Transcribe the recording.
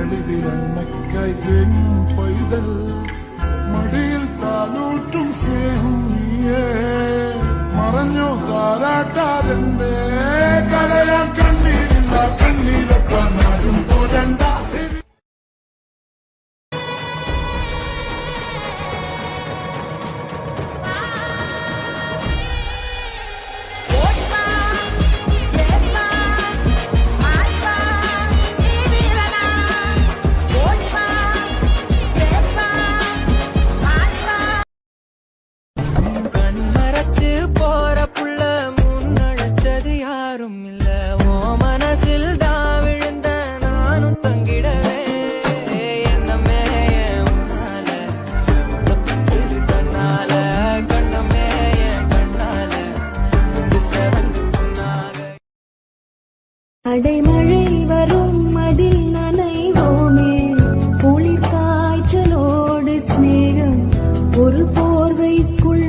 കളിവിലമ്മയ്ക്കായി തേങ്ങും പൈതൽ മടിയിൽ താലൂട്ടും സ്നേഹം നീയേ മറഞ്ഞോ താരാട്ടാതെന്തേ കരയാൻ കണ്ണീരില്ല കണ്ണീരൊപ്പം നാടും പോരണ്ട அடைமழை வரும் அதில் நனைவோமே குளிர் காய்ச்சலோடு சிநேகம் ஒரு போர்வைக்குள்